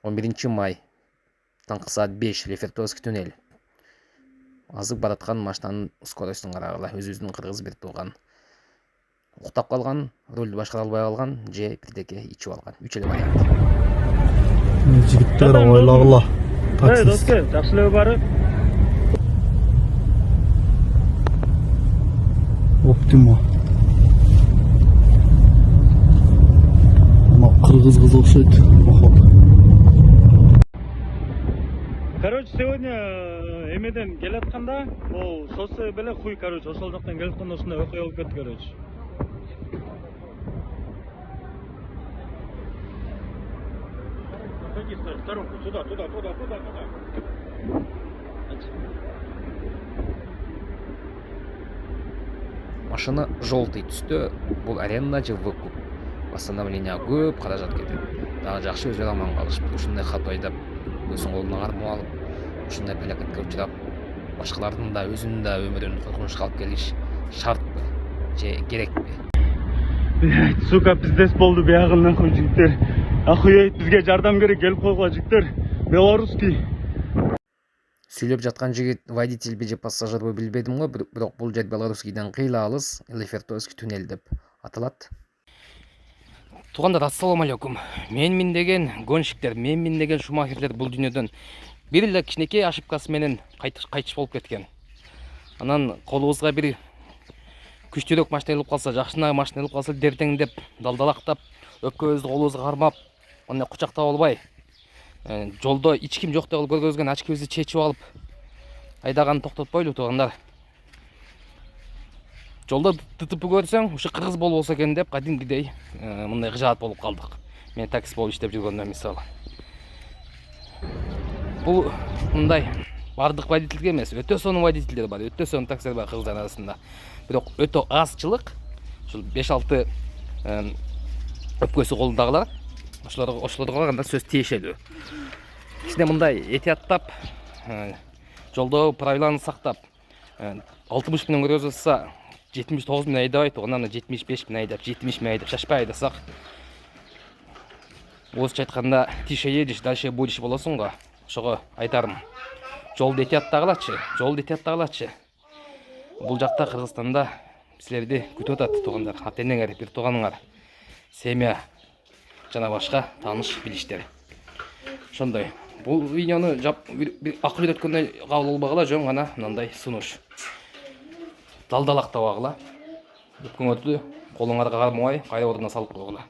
11 май таңғы саат 5 Лефортовский туннель. Азып бараткан машинанын скоростун карагыла, өзүбүздүн кыргыз бир тууган уктап калган, рулду башкара албай калган же бирдеке ичип алган. 3 эле вариант. Жигиттер ойлагыла. Доска, жакшылыгы бары. Оптима. Ама кыргыз кыз окшойт. Короче, сегодня эмеден келатканда, ол шоссе беле хуй, короче, ошол жактан келатканда ушундай окуя болуп кетти, короче. Пойди в сторонку, туда. Машина желтый түстө, бул аренда же выкуп. Восстановление көп каражат кетет. Дагы жакшы өзү аман калышып, ушундай кат ойдоп, өзүнүн колуна кармоо алып, ушундай плакатка учурап, башкалардын да өзүнүн да өмүрүн коркунучка алып келиш шартпы же керекпи? Блять, сука, пиздец болду биягы нахуй жигиттер. Охуеть, бизге жардам керек, келип койгула жигиттер. Белорусский. Сүйлөп жаткан жигит водительби же пассажирби билбедим го, бирок бул жер Белорусскийден кыйла алыс Лефортовский туннель деп аталат. Туугандар, ассаламу алейкум. Мен миндеген гонщиктер, мен миндеген шумахерлер бул дүйнөдөн бир эле кичинекей ошибкасы менен кайтыш болуп кеткен. Анан колубузга бир күчтүүрөөк машина алып калса, жакшынагы машина алып калса, дертеңдеп, далдалактап, өпкөбүздү колубузга кармап, аны кучактап албай, жолдо эч ким жок деп көргөзгөн очкибизди чечип алып, айдаган токтотпойлу туугандар. Жолда ТТП көрсөң, ушу кыргыз болбосо экен деп кадимкидей мындай кыжаат болуп калдык. Мен такси болуп иштеп жүргөндө мисалы. Бул мындай бардык водительге эмес, өтө сонун водительдер бар, өтө сонун таксилер бар кыргыздар арасында. Бирок өтө азчылык, ушул 5-6 өпкөсү колундагылар, ошолорго караганда сөз тиешелүү. Кичине мындай этияттап, жолдо правиланы сактап, 60 менен көргөзүлса 79 мен айдабай, тугандан 75 мен айдап, 70 мен айдап, шашпай айдасак, орусча айтканда тише едешь, дальше будешь болосуң го. Ошого айтарым. Жолду этияттагылачы. Бул жакта Кыргызстанда силерди күтүп атат туугандар, ата-энеңер, бир тууганыңар, семья жана башка тааныш билиштер. Ошондой. Бул видеону бир акыл үйрөткөндөй кабыл албагыла, жөн гана мындай сунуш. Далдалактабагыла, өпкөңөрдү колуңарга кармабай, кайра ордуна салып койгула.